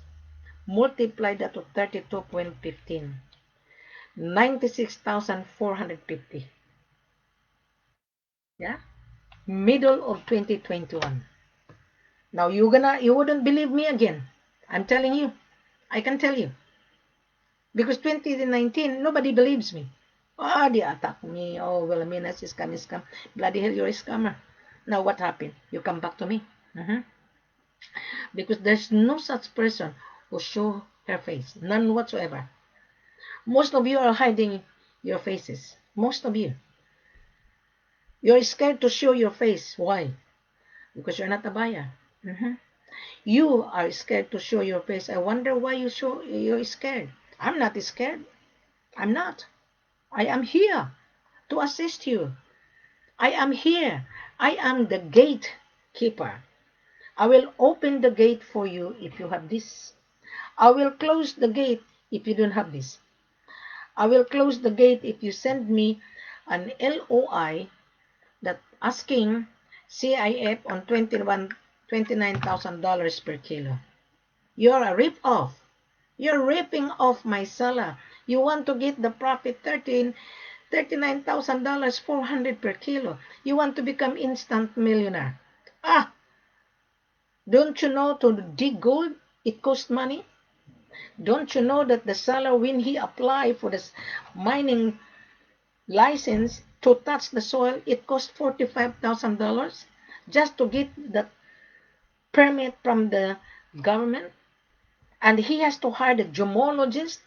Multiply that to 32.15. 96,450. Yeah? Middle of 2021. Now you wouldn't believe me again. I'm telling you. I can tell you. Because 2019, nobody believes me. Ah, they attack me. Oh, Wilhelmina is scam. Bloody hell, you're a scammer. Now what happened? You come back to me. Because there's no such person who show her face. None whatsoever. Most of you are hiding your faces. Most of you. You're scared to show your face. Why? Because you're not a buyer. You are scared to show your face. I wonder why you're scared. I'm not scared. I'm not. I am here to assist you. I am here. I am the gatekeeper. I will open the gate for you if you have this. I will close the gate if you don't have this. I will close the gate if you send me an LOI that asking CIF on $29,000 per kilo. You're a rip-off. You're ripping off my seller. You want to get the profit $39,000, 400 per kilo. You want to become instant millionaire. Ah, don't you know to dig gold, it costs money? Don't you know that the seller, when he apply for this mining license to touch the soil, it costs $45,000 just to get the permit from the government? And he has to hire the gemologist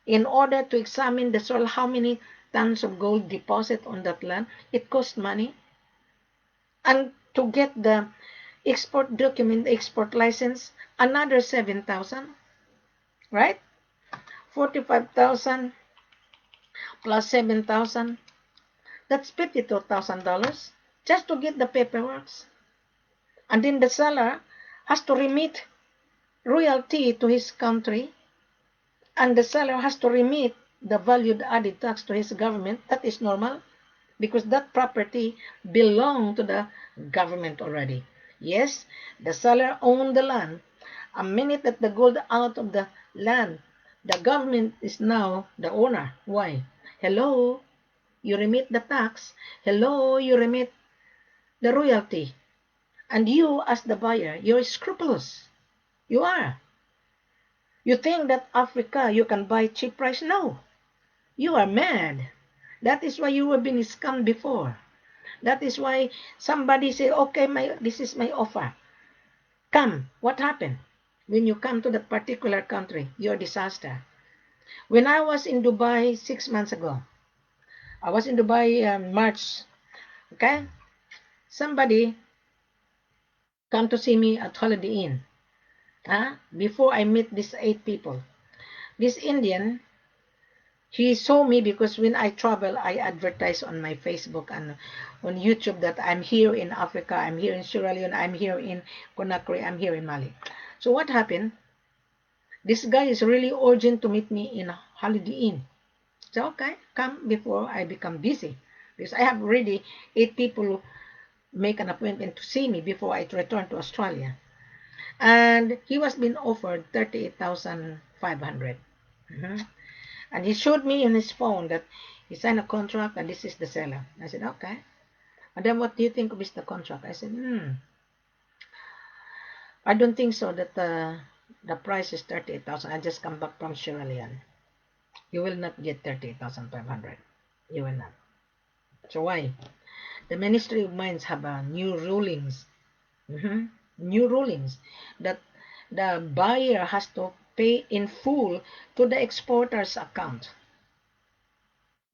in order to examine the soil, how many tons of gold deposit on that land. It costs money. And to get the export document, export license, another 7,000, right? 45,000 plus 7,000, that's $52,000 just to get the paperwork. And then the seller has to remit royalty to his country, and the seller has to remit the value added tax to his government. That is normal. because that property belonged to the government already. Yes, the seller owned the land. A minute that the gold out of the land, the government is now the owner. Why? Hello, you remit the tax. Hello, you remit the royalty. And you, as the buyer, you're scrupulous. You are. You think that Africa you can buy cheap price? No. You are mad. That is why you have been scammed before. That is why somebody say, okay, this is my offer. Come. What happened? When you come to that particular country, you're a disaster. When I was in Dubai 6 months ago, I was in Dubai March, okay? Somebody come to see me at Holiday Inn. Before I meet these 8 people. This Indian, he saw me because when I travel, I advertise on my Facebook and on YouTube that I'm here in Africa, I'm here in Sierra Leone, I'm here in Conakry, I'm here in Mali. So what happened? This guy is really urgent to meet me in Holiday Inn. So okay, come before I become busy. Because I have already 8 people make an appointment to see me before I return to Australia. And he was being offered 38,500. And he showed me in his phone that he signed a contract and this is the seller. I said, okay. And then what do you think is the contract? I said, I don't think so that the price is 38,000. I just come back from Sierra Leone. You will not get 38,500. You will not. So why? The Ministry of Mines have new rulings. New rulings that the buyer has to pay in full to the exporter's account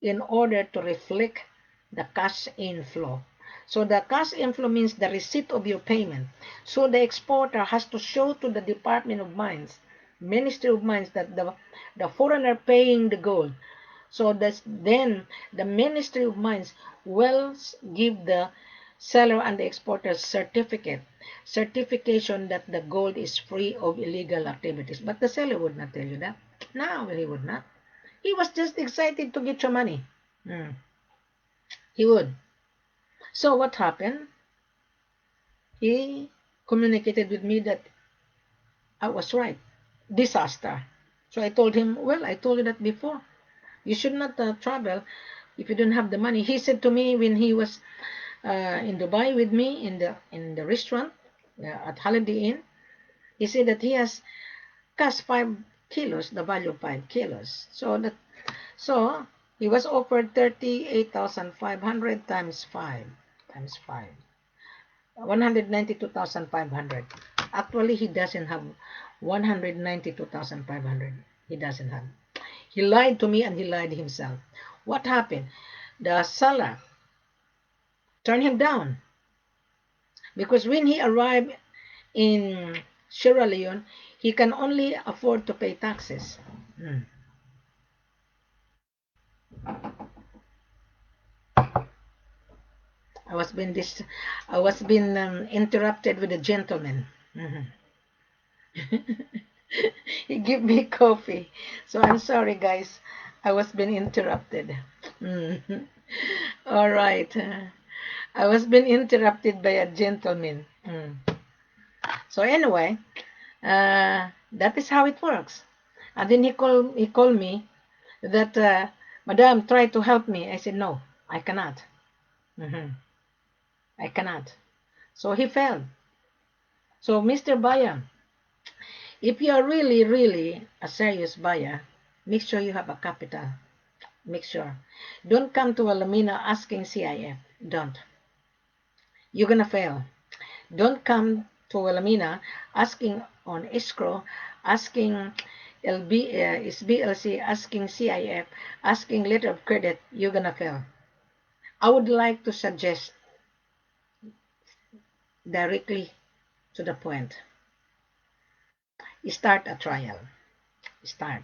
in order to reflect the cash inflow. So the cash inflow means the receipt of your payment. So the exporter has to show to the Department of Mines, Ministry of Mines, that the foreigner paying the gold. So then the Ministry of Mines will give the seller and the exporter certification that the gold is free of illegal activities. But the seller would not tell you that. No, he would not. He was just excited to get your money. He would. So what happened? He communicated with me that I was right. Disaster. So I told him, well, I told you that before. You should not travel if you don't have the money. He said to me when he was in Dubai with me in the restaurant at Holiday Inn, he said that he has cash 5 kilos, the value of 5 kilos. So he was offered 38,500 times 5 times 5. 192,500. Actually, he doesn't have 192,500. He doesn't have. He lied to me and he lied himself. What happened? The seller turned him down because when he arrived in Sierra Leone, he can only afford to pay taxes. I was being interrupted with a gentleman. He gave me coffee, so I'm sorry, guys. I was being interrupted. All right, I was being interrupted by a gentleman. So anyway, that is how it works. And then he called me that, Madam, try to help me. I said, no, I cannot. I cannot. So he failed. So Mr. Buyer, if you are really, really a serious buyer, make sure you have a capital. Make sure. Don't come to Wilhelmina asking CIF. Don't. You're going to fail. Don't come to Wilhelmina asking on escrow, asking SBLC, asking CIF, asking letter of credit. You're going to fail. I would like to suggest directly to the point. Start a trial. Start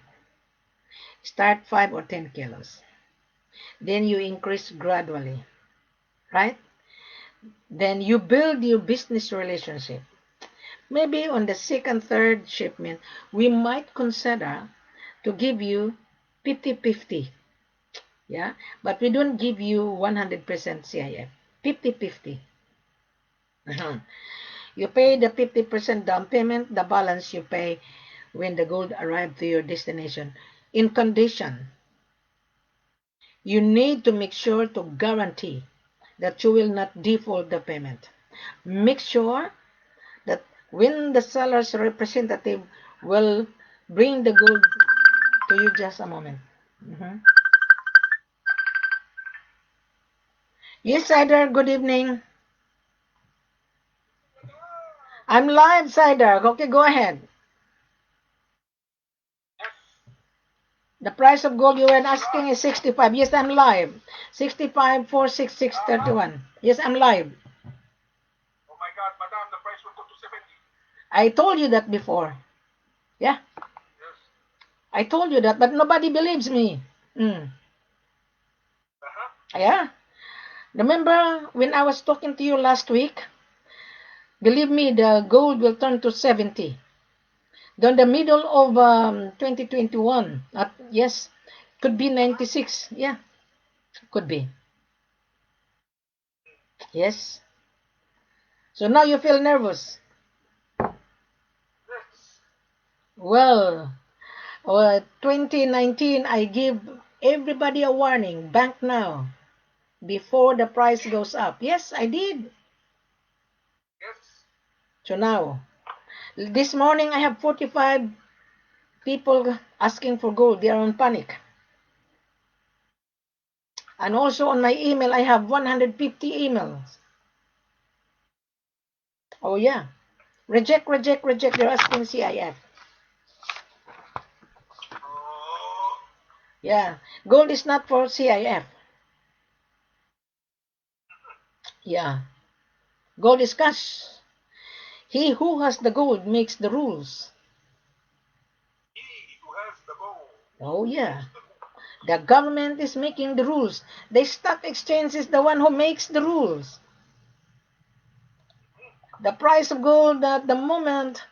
5 or 10 kilos. Then you increase gradually, right? Then you build your business relationship. Maybe on the second, third shipment, we might consider to give you 50-50. Yeah, but we don't give you 100% CIF. 50-50. You pay the 50% down payment, the balance you pay when the gold arrives to your destination. In condition, you need to make sure to guarantee that you will not default the payment. Make sure that when the seller's representative will bring the gold to you, just a moment. Mhm. Yes, Sider, good evening. I'm live, Sider. Okay, go ahead. The price of gold you were asking is 65. Yes, I'm live. 65, 466, 31. Yes, I'm live. Oh my God, madam, the price will go to 70. I told you that before. Yeah. Yes. I told you that, but nobody believes me. Mm. Yeah. Remember when I was talking to you last week? Believe me, the gold will turn to 70. Then the middle of 2021, yes, could be 96. Yeah, could be. Yes. So now you feel nervous. Well, 2019, I give everybody a warning. Bank now before the price goes up. Yes, I did. So now, this morning I have 45 people asking for gold. They are on panic. And also on my email, I have 150 emails. Oh yeah. Reject, reject, reject. They're asking CIF. Yeah. Gold is not for CIF. Yeah. Gold is cash. He who has the gold makes the rules. Oh yeah. The government is making the rules. The stock exchange is the one who makes the rules. The price of gold at the moment,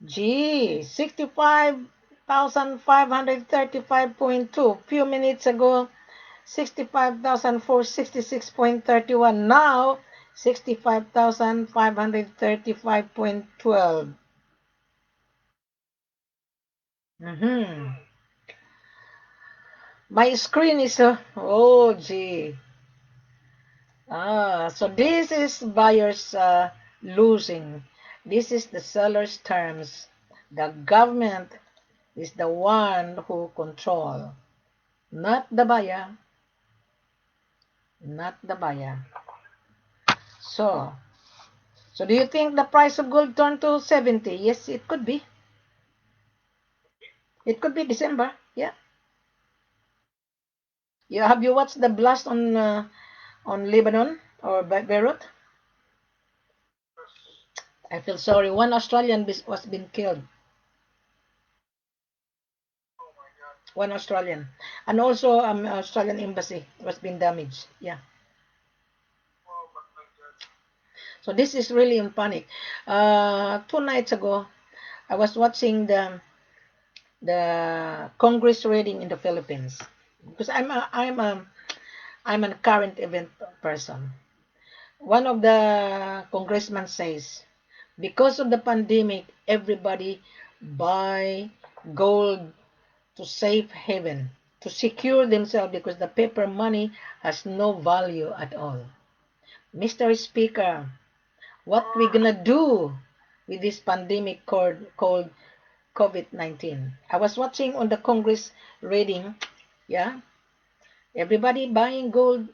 gee, 65,535.2. Few minutes ago, 65,466.31. Now, 65,535.12. Mm-hmm. My screen is, oh gee. So this is buyers losing. This is the seller's terms. The government is the one who control, not the buyer, not the buyer. So, so do you think the price of gold turned to 70? Yes, it could be. It could be December. Yeah. Yeah. Have you watched the blast on Lebanon or Beirut? I feel sorry. One Australian was been killed. One Australian, and also Australian embassy was been damaged. Yeah. So this is really in panic. 2 nights ago, I was watching the Congress reading in the Philippines because I'm a current event person. One of the congressmen says, because of the pandemic, everybody buy gold to safe haven, to secure themselves because the paper money has no value at all. Mr. Speaker, what we gonna do with this pandemic called COVID-19? I was watching on the Congress reading, yeah, everybody buying gold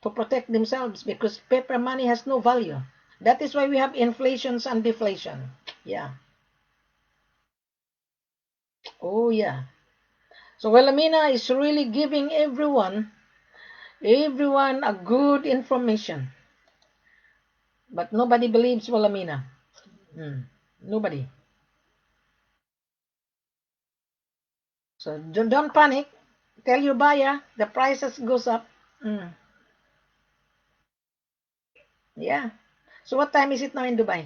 to protect themselves because paper money has no value. That is why we have inflations and deflation. Yeah. Oh yeah. So Wilhelmina is really giving everyone a good information. But nobody believes Wilhelmina. Nobody. So don't panic. Tell your buyer the prices goes up. Mm. Yeah. So what time is it now in Dubai?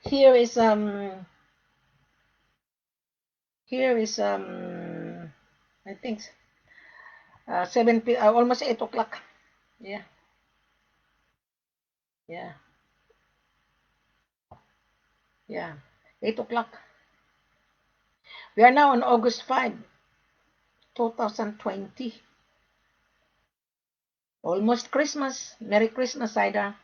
Here is Here is I think 7 p. Almost 8 o'clock. Yeah, yeah, yeah. 8 o'clock. We are now on August 5, 2020. Almost Christmas. Merry Christmas, Ida.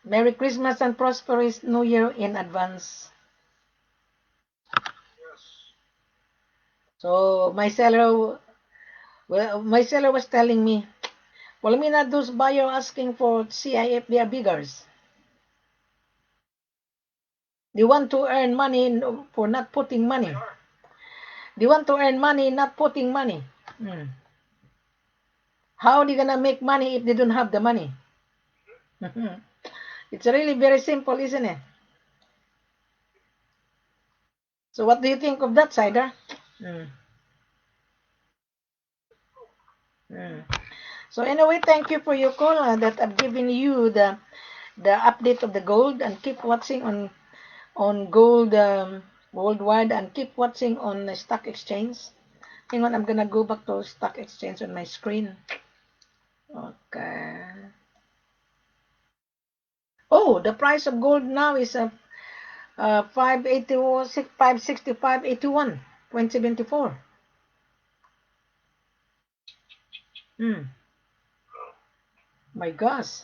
Merry Christmas and prosperous New Year in advance. So my seller was telling me, Wilhelmina, those buyer asking for CIF, they are beggars. They want to earn money for not putting money. They want to earn money, not putting money. Hmm. How are they gonna make money if they don't have the money? It's really very simple, isn't it? So what do you think of that, Cider? Hmm. Hmm. So anyway, thank you for your call that I've given you the update of the gold, and keep watching on gold worldwide, and keep watching on the stock exchange. Hang on, I'm gonna go back to stock exchange on my screen. Okay. Oh, the price of gold now is 580, 565, 81, 2074. Hmm. My gosh.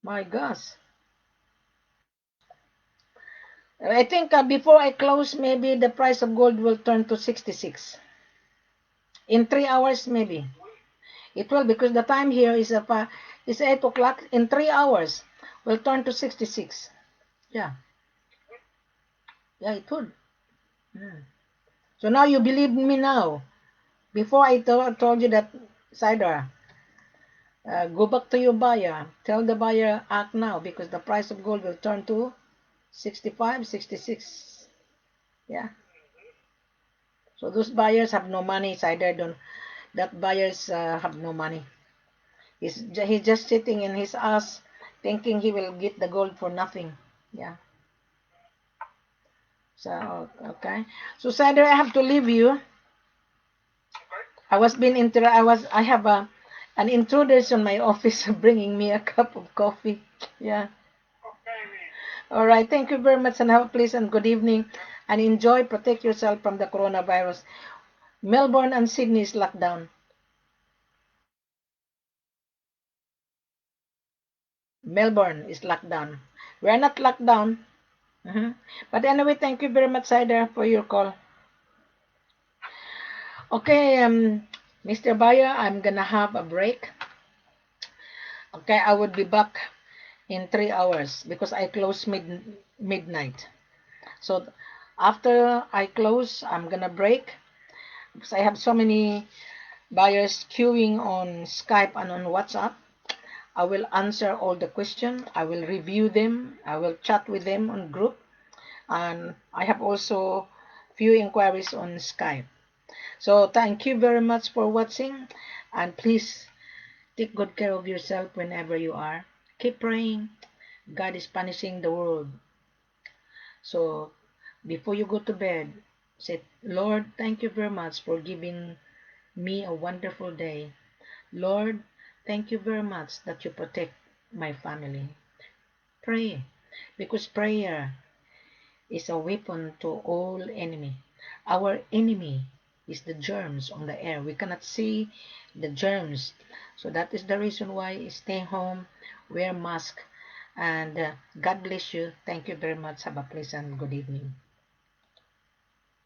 My gosh. I think before I close, maybe the price of gold will turn to 66. In 3 hours, maybe. It will, because the time here is 8 o'clock. In 3 hours, will turn to 66. Yeah. Yeah, it would. Hmm. So now you believe me now. Before I told you that, Cider, go back to your buyer. Tell the buyer, act now, because the price of gold will turn to 65, 66. Yeah. So those buyers have no money. Cider don't. That buyers have no money. He's just sitting in his ass, thinking he will get the gold for nothing. Yeah. So okay. So Cider, I have to leave you. I have an intruders on my office bringing me a cup of coffee. Yeah. All right. Thank you very much, and have a pleasant good evening. And enjoy. Protect yourself from the coronavirus. Melbourne and Sydney is locked down. Melbourne is locked down. We are not locked down. Mhm. But anyway, thank you very much, Cider, for your call. Okay, Mr. Bayer, I'm gonna have a break. Okay, I would be back in 3 hours because I close midnight. So after I close, I'm gonna break because I have so many buyers queuing on Skype and on WhatsApp. I will answer all the questions. I will review them. I will chat with them on group, and I have also few inquiries on Skype. So thank you very much for watching, and please take good care of yourself whenever you are. Keep praying. God is punishing the world. So before you go to bed, say, Lord, thank you very much for giving me a wonderful day. Lord, thank you very much that you protect my family. Pray, because prayer is a weapon to all enemy. Our enemy is the germs on the air. We cannot see the germs. So that is the reason why stay home, wear mask, and God bless you. Thank you very much. Have a pleasant good evening.